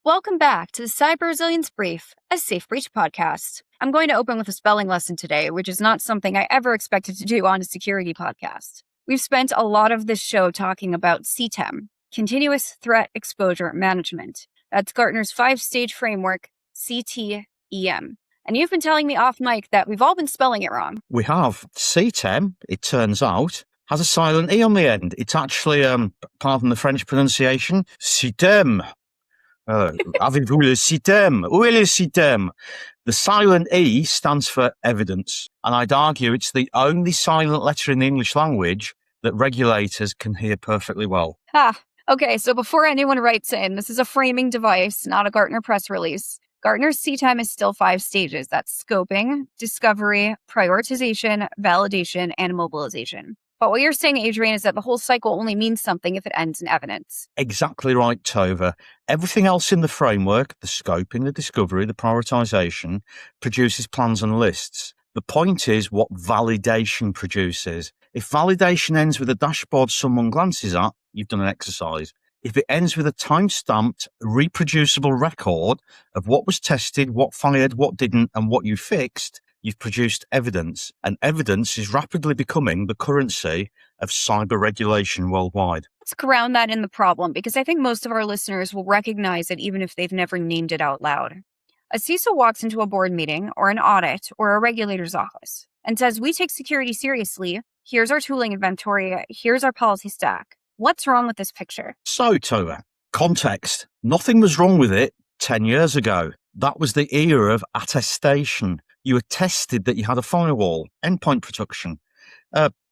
Welcome back to the Cyber Resilience Brief, a Safe Breach podcast. I'm going to open with a spelling lesson today, which is not something I ever expected to do on a security podcast. We've spent a lot of this show talking about CTEM, Continuous Threat Exposure Management. That's Gartner's 5-stage framework, CTEM. And you've been telling me off mic that we've all been spelling it wrong. We have. CTEM, it turns out, has a silent E on the end. It's actually, pardon the French pronunciation, CTEM. Avez-vous le CTEM? Où est le CTEM? The silent E stands for evidence, and I'd argue it's the only silent letter in the English language that regulators can hear perfectly well. Okay, so before anyone writes in, this is a framing device, not a Gartner press release. Gartner's CTEM is still 5 stages. That's scoping, discovery, prioritization, validation, and mobilization. But what you're saying, Adrian, is that the whole cycle only means something if it ends in evidence. Exactly right, Tova. Everything else in the framework, the scoping, the discovery, the prioritization, produces plans and lists. The point is what validation produces. If validation ends with a dashboard someone glances at, you've done an exercise. If it ends with a time-stamped, reproducible record of what was tested, what fired, what didn't, and what you fixed, you've produced evidence, and evidence is rapidly becoming the currency of cyber regulation worldwide. Let's ground that in the problem, because I think most of our listeners will recognize it even if they've never named it out loud. A CISO walks into a board meeting or an audit or a regulator's office and says, "We take security seriously. Here's our tooling inventory. Here's our policy stack." What's wrong with this picture? So, Tova, context. Nothing was wrong with it 10 years ago. That was the era of attestation. You attested that you had a firewall, endpoint protection,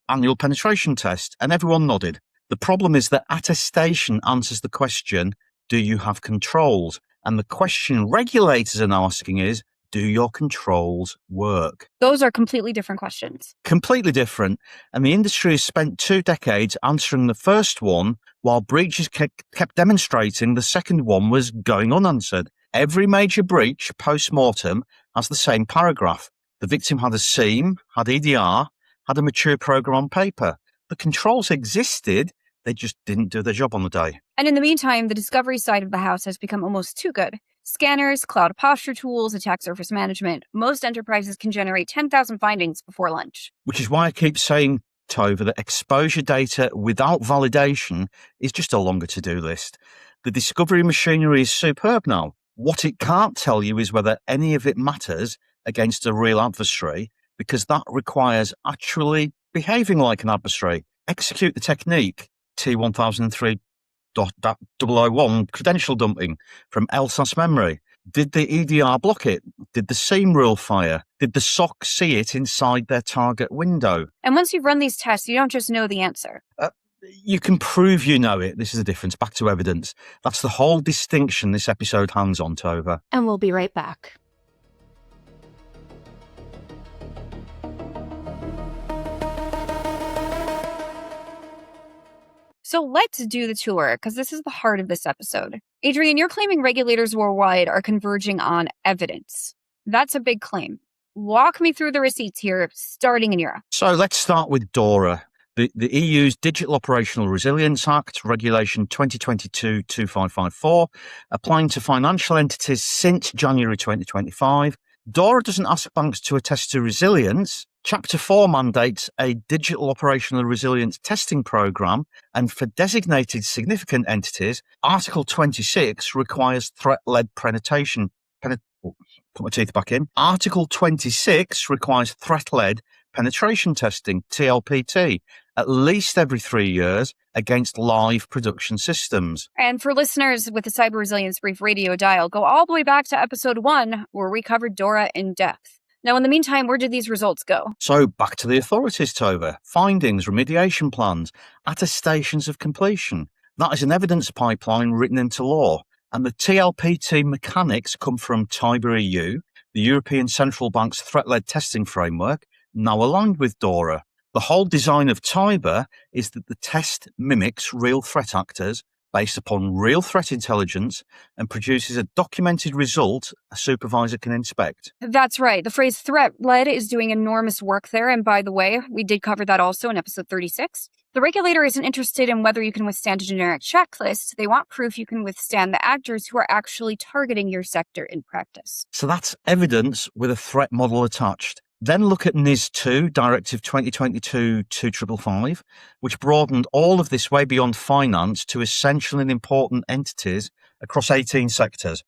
annual penetration test, and everyone nodded. The problem is that attestation answers the question, do you have controls? And the question regulators are now asking is, do your controls work? Those are completely different questions. Completely different. And the industry has spent 2 decades answering the first one, while breaches kept demonstrating the second one was going unanswered. Every major breach post-mortem has the same paragraph. The victim had a SIEM, had EDR, had a mature program on paper. The controls existed, they just didn't do their job on the day. And in the meantime, the discovery side of the house has become almost too good. Scanners, cloud posture tools, attack surface management. Most enterprises can generate 10,000 findings before lunch. Which is why I keep saying, Tova, that exposure data without validation is just a longer to-do list. The discovery machinery is superb now. What it can't tell you is whether any of it matters against a real adversary, because that requires actually behaving like an adversary. Execute the technique, T1003.001 credential dumping from LSAS memory. Did the EDR block it? Did the SIEM rule fire? Did the SOC see it inside their target window? And once you've run these tests, you don't just know the answer. You can prove you know it. This is the difference. Back to evidence. That's the whole distinction this episode hands on, Tova. And we'll be right back. So let's do the tour, because this is the heart of this episode. Adrian, you're claiming regulators worldwide are converging on evidence. That's a big claim. Walk me through the receipts here, starting in Europe. So let's start with DORA. The EU's Digital Operational Resilience Act, Regulation 2022-2554, applying to financial entities since January 2025. DORA doesn't ask banks to attest to resilience. Chapter 4 mandates a Digital Operational Resilience testing program, and for designated significant entities, Article 26 requires threat-led penetration. Put my teeth back in. Article 26 requires threat-led penetration testing, TLPT, at least every 3 years against live production systems. And for listeners with the Cyber Resilience Brief radio dial, go all the way back to episode 1, where we covered DORA in depth. Now, in the meantime, where did these results go? So back to the authorities, Tova. Findings, remediation plans, attestations of completion. That is an evidence pipeline written into law. And the TLPT mechanics come from Tiber EU, the European Central Bank's threat-led testing framework, now aligned with DORA. The whole design of Tiber is that the test mimics real threat actors based upon real threat intelligence and produces a documented result a supervisor can inspect. That's right. The phrase threat-led is doing enormous work there. And by the way, we did cover that also in episode 36. The regulator isn't interested in whether you can withstand a generic checklist. They want proof you can withstand the actors who are actually targeting your sector in practice. So that's evidence with a threat model attached. Then look at NIS2 Directive 2022-2555, which broadened all of this way beyond finance to essential and important entities across 18 sectors.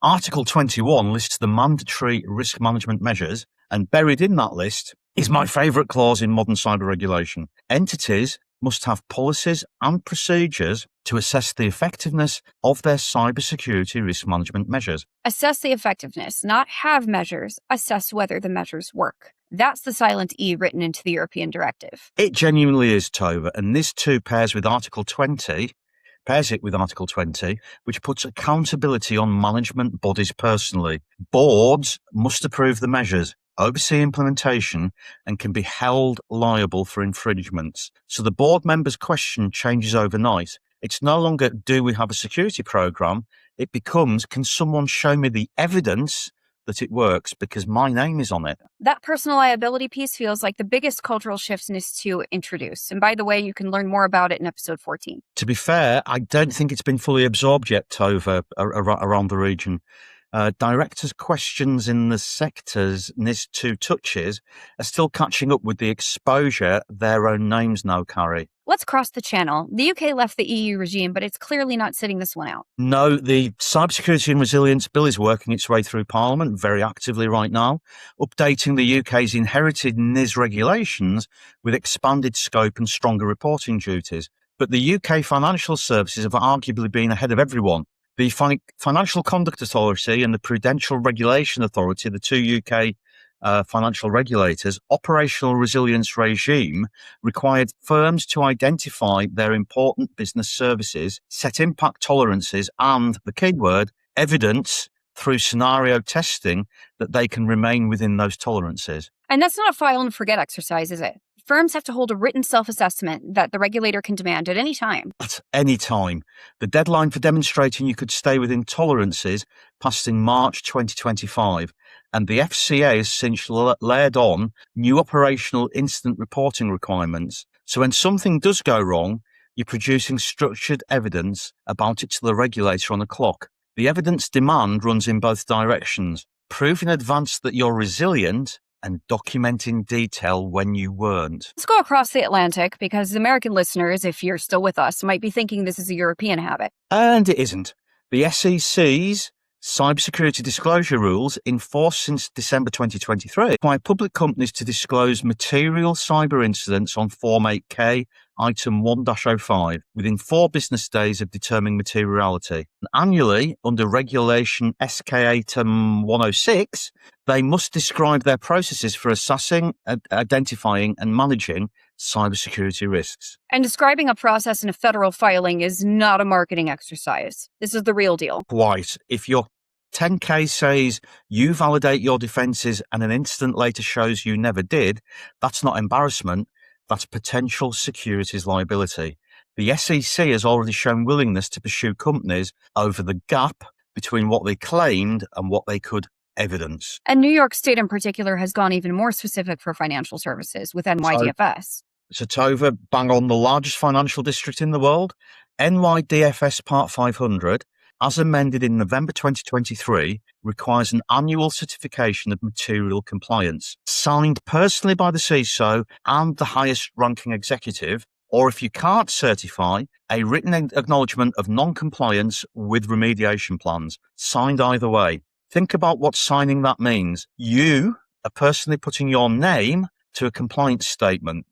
Article 21 lists the mandatory risk management measures, and buried in that list is my favourite clause in modern cyber regulation. Entities must have policies and procedures to assess the effectiveness of their cybersecurity risk management measures. Assess the effectiveness, not have measures. Assess whether the measures work. That's the silent E written into the European Directive. It genuinely is, Tova, and this too pairs it with Article 20, which puts accountability on management bodies personally. Boards must approve the measures, oversee implementation, and can be held liable for infringements. So the board member's question changes overnight. It's no longer, do we have a security program? It becomes, can someone show me the evidence that it works because my name is on it? That personal liability piece feels like the biggest cultural shift NIS2 introduced. And by the way, you can learn more about it in episode 14. To be fair, I don't think it's been fully absorbed yet, Tova, around the region. Directors' questions in the sectors NIS2 touches are still catching up with the exposure their own names now carry. Let's cross the channel. The UK left the EU regime, but it's clearly not sitting this one out. No, the Cybersecurity and Resilience Bill is working its way through Parliament very actively right now, updating the UK's inherited NIS regulations with expanded scope and stronger reporting duties. But the UK financial services have arguably been ahead of everyone. The Financial Conduct Authority and the Prudential Regulation Authority, the two UK financial regulators, operational resilience regime required firms to identify their important business services, set impact tolerances, and, the keyword, evidence through scenario testing that they can remain within those tolerances. And that's not a file and forget exercise, is it? Firms have to hold a written self-assessment that the regulator can demand at any time. At any time. The deadline for demonstrating you could stay within tolerances passed in March 2025, and the FCA has since layered on new operational incident reporting requirements. So when something does go wrong, you're producing structured evidence about it to the regulator on the clock. The evidence demand runs in both directions. Prove in advance that you're resilient and document in detail when you weren't. Let's go across the Atlantic because American listeners, if you're still with us, might be thinking this is a European habit. And it isn't. The SEC's cybersecurity disclosure rules, in force since December 2023, require public companies to disclose material cyber incidents on Form 8K, Item 1-05, within 4 business days of determining materiality. And annually, under Regulation SK Item 106, they must describe their processes for assessing, identifying, and managing cybersecurity risks. And describing a process in a federal filing is not a marketing exercise. This is the real deal. Quite. If your 10K says you validate your defenses and an incident later shows you never did, that's not embarrassment, that's potential securities liability. The SEC has already shown willingness to pursue companies over the gap between what they claimed and what they could evidence. And New York State in particular has gone even more specific for financial services with NYDFS. So Tova, bang on, the largest financial district in the world, NYDFS Part 500, as amended in November 2023, requires an annual certification of material compliance, signed personally by the CISO and the highest ranking executive, or if you can't certify, a written acknowledgement of non-compliance with remediation plans, signed either way. Think about what signing that means. You are personally putting your name to a compliance statement.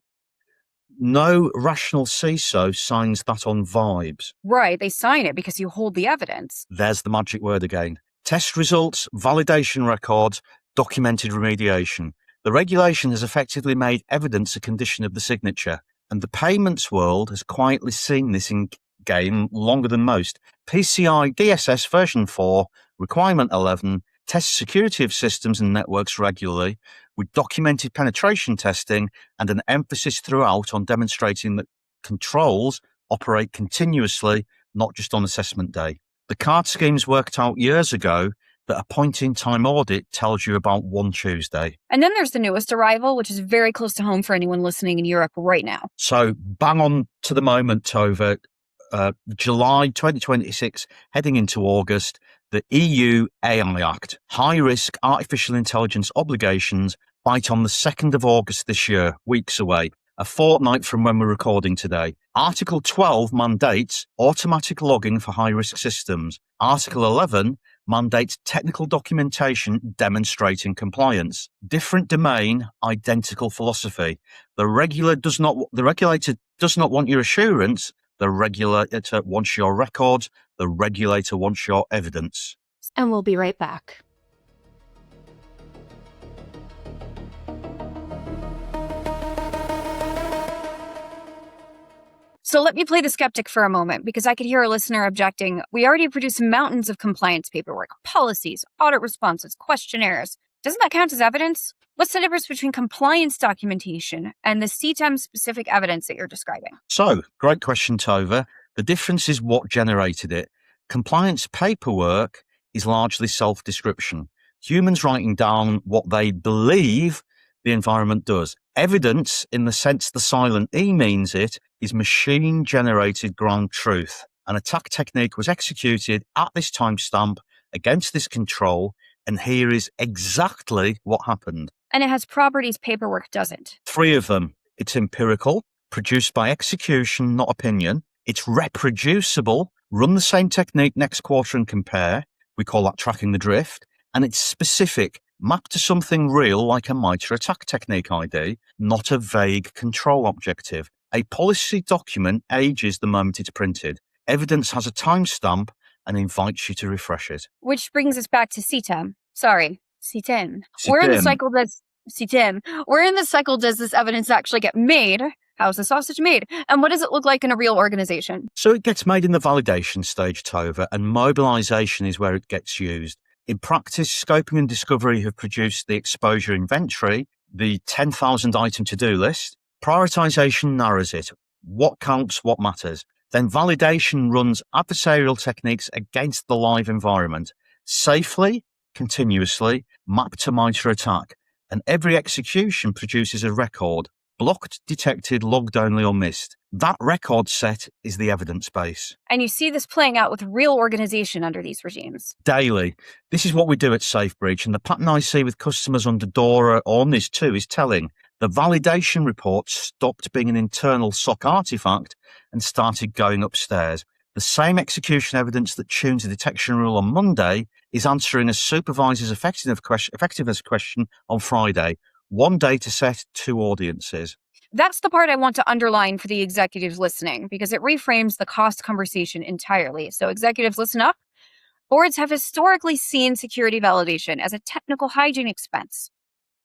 No rational CISO signs that on vibes. Right, they sign it because you hold the evidence. There's the magic word again. Test results, validation records, documented remediation. The regulation has effectively made evidence a condition of the signature, and the payments world has quietly seen this in game longer than most. PCI DSS version 4, requirement 11, test security of systems and networks regularly, with documented penetration testing and an emphasis throughout on demonstrating that controls operate continuously, not just on assessment day. The card schemes worked out years ago that a point-in-time audit tells you about one Tuesday. And then there's the newest arrival, which is very close to home for anyone listening in Europe right now. So bang on to the moment, Tova, July 2026, heading into August, the EU AI Act, high-risk artificial intelligence obligations, bite on the 2nd of August this year, weeks away, a fortnight from when we're recording today. Article 12 mandates automatic logging for high-risk systems. Article 11 mandates technical documentation demonstrating compliance. Different domain, identical philosophy. The regulator does not want your assurance. The regulator wants your records. The regulator wants your evidence. And we'll be right back. So let me play the skeptic for a moment, because I could hear a listener objecting. We already produce mountains of compliance paperwork, policies, audit responses, questionnaires. Doesn't that count as evidence? What's the difference between compliance documentation and the CTEM specific evidence that you're describing? So, great question, Tova. The difference is what generated it. Compliance paperwork is largely self-description. Humans writing down what they believe the environment does. Evidence, in the sense the silent E means it, is machine-generated ground truth. An attack technique was executed at this timestamp against this control, and here is exactly what happened. And it has properties paperwork doesn't. 3 of them. It's empirical, produced by execution, not opinion. It's reproducible, run the same technique next quarter and compare. We call that tracking the drift. And it's specific, mapped to something real like a MITRE attack technique ID, not a vague control objective. A policy document ages the moment it's printed. Evidence has a timestamp and invites you to refresh it. Which brings us back to CTEM. Sorry, CTEM. CTEM. We're in the cycle that's CTEM. Where in the cycle does this evidence actually get made? How's the sausage made? And what does it look like in a real organization? So it gets made in the validation stage, Tova, and mobilization is where it gets used. In practice, scoping and discovery have produced the exposure inventory, the 10,000 item to-do list. Prioritization narrows it. What counts, what matters. Then validation runs adversarial techniques against the live environment, safely, continuously, mapped to MITRE attack. And every execution produces a record, blocked, detected, logged only, or missed. That record set is the evidence base. And you see this playing out with real organization under these regimes. Daily. This is what we do at SafeBreach, and the pattern I see with customers under DORA or NIS2 is telling. The validation report stopped being an internal SOC artifact and started going upstairs. The same execution evidence that tunes the detection rule on Monday is answering a supervisor's effectiveness question on Friday. 1 data set, 2 audiences. That's the part I want to underline for the executives listening, because it reframes the cost conversation entirely. So executives, listen up. Boards have historically seen security validation as a technical hygiene expense.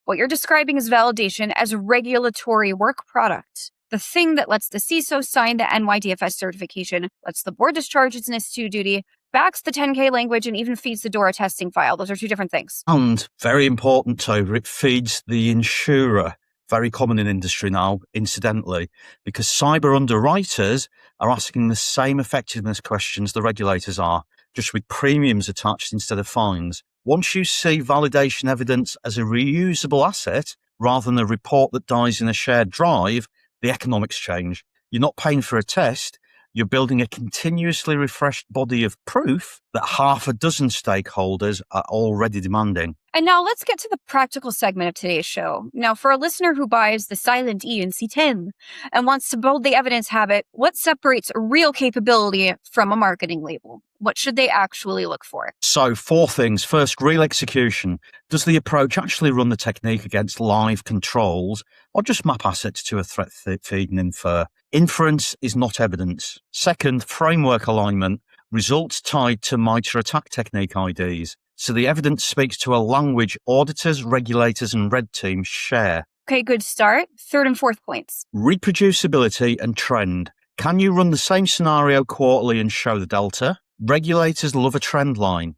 What you're describing is validation as a regulatory work product. The thing that lets the CISO sign the NYDFS certification, lets the board discharge its NIS2 duty, backs the 10K language, and even feeds the DORA testing file. Those are 2 different things. And very important, Tova, it feeds the insurer. Very common in industry now, incidentally, because cyber underwriters are asking the same effectiveness questions the regulators are, just with premiums attached instead of fines. Once you see validation evidence as a reusable asset rather than a report that dies in a shared drive, the economics change. You're not paying for a test. You're building a continuously refreshed body of proof that 6 stakeholders are already demanding. And now let's get to the practical segment of today's show. Now, for a listener who buys the silent E in CTEM and wants to build the evidence habit, what separates real capability from a marketing label? What should they actually look for? So 4 things. First, real execution. Does the approach actually run the technique against live controls or just map assets to a threat feed and infer? Inference is not evidence. Second, framework alignment. Results tied to MITRE attack technique IDs. So the evidence speaks to a language auditors, regulators, and red teams share. Okay, good start. 3rd and 4th points. Reproducibility and trend. Can you run the same scenario quarterly and show the delta? Regulators love a trend line.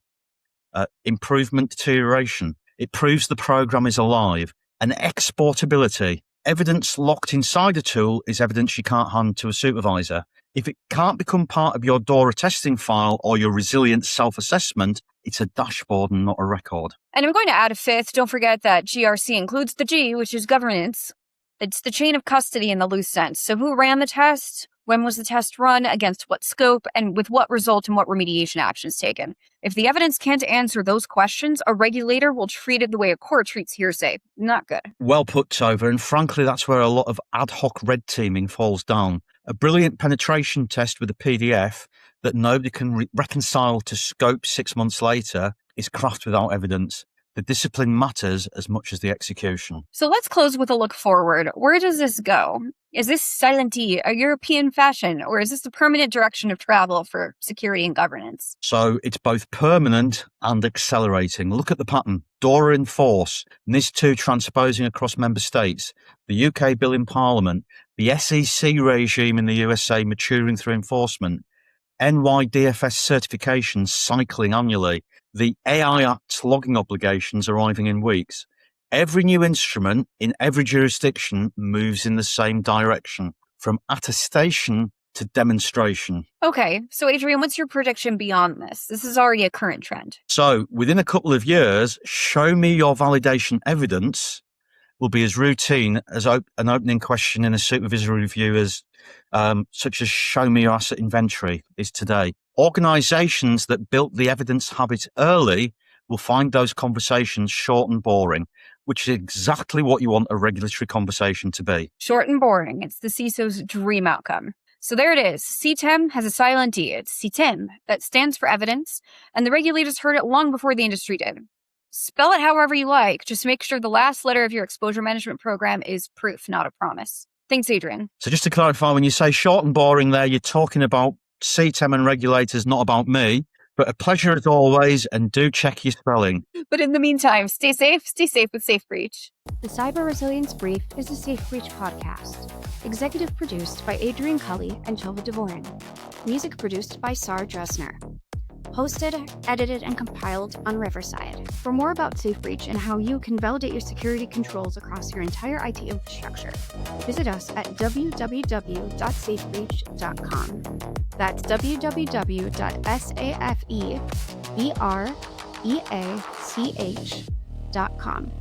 Improvement, deterioration. It proves the program is alive. And exportability. Evidence locked inside a tool is evidence you can't hand to a supervisor. If it can't become part of your DORA testing file or your resilience self-assessment, It's a dashboard and not a record. And I'm going to add a fifth. Don't forget that GRC includes the G, which is governance. It's the chain of custody in the loose sense. So who ran the test? When was the test run? Against what scope? And with what result and what remediation actions taken? If the evidence can't answer those questions, a regulator will treat it the way a court treats hearsay. Not good. Well put, Tova, and frankly, that's where a lot of ad hoc red teaming falls down. A brilliant penetration test with a PDF that nobody can reconcile to scope 6 months later is craft without evidence. The discipline matters as much as the execution. So let's close with a look forward. Where does this go? Is this silent E, a European fashion, or is this the permanent direction of travel for security and governance? So it's both permanent and accelerating. Look at the pattern. DORA in force, NIS2 transposing across member states, the UK bill in Parliament, the SEC regime in the USA maturing through enforcement, NYDFS certifications cycling annually, the AI Act logging obligations arriving in weeks. Every new instrument in every jurisdiction moves in the same direction, from attestation to demonstration. Okay, so Adrian, what's your prediction beyond this? This is already a current trend. So within a couple of years, show me your validation evidence will be as routine as an opening question in a supervisory review as such as show me your asset inventory is today. Organizations that built the evidence habit early will find those conversations short and boring, which is exactly what you want a regulatory conversation to be. Short and boring. It's the CISO's dream outcome. So there it is. CTEM has a silent E. It's CTEM. That stands for evidence, and the regulators heard it long before the industry did. Spell it however you like. Just make sure the last letter of your exposure management program is proof, not a promise. Thanks, Adrian. So just to clarify, when you say short and boring there, you're talking about CTEM and regulators, not about me. But a pleasure as always, and do check your spelling. But in the meantime, stay safe with SafeBreach. The Cyber Resilience Brief is a SafeBreach podcast. Executive produced by Adrian Cully and Tova Devoren. Music produced by Sar Dresner. Hosted, edited, and compiled on Riverside. For more about SafeBreach and how you can validate your security controls across your entire IT infrastructure, visit us at www.safebreach.com. That's www.safebeach.com.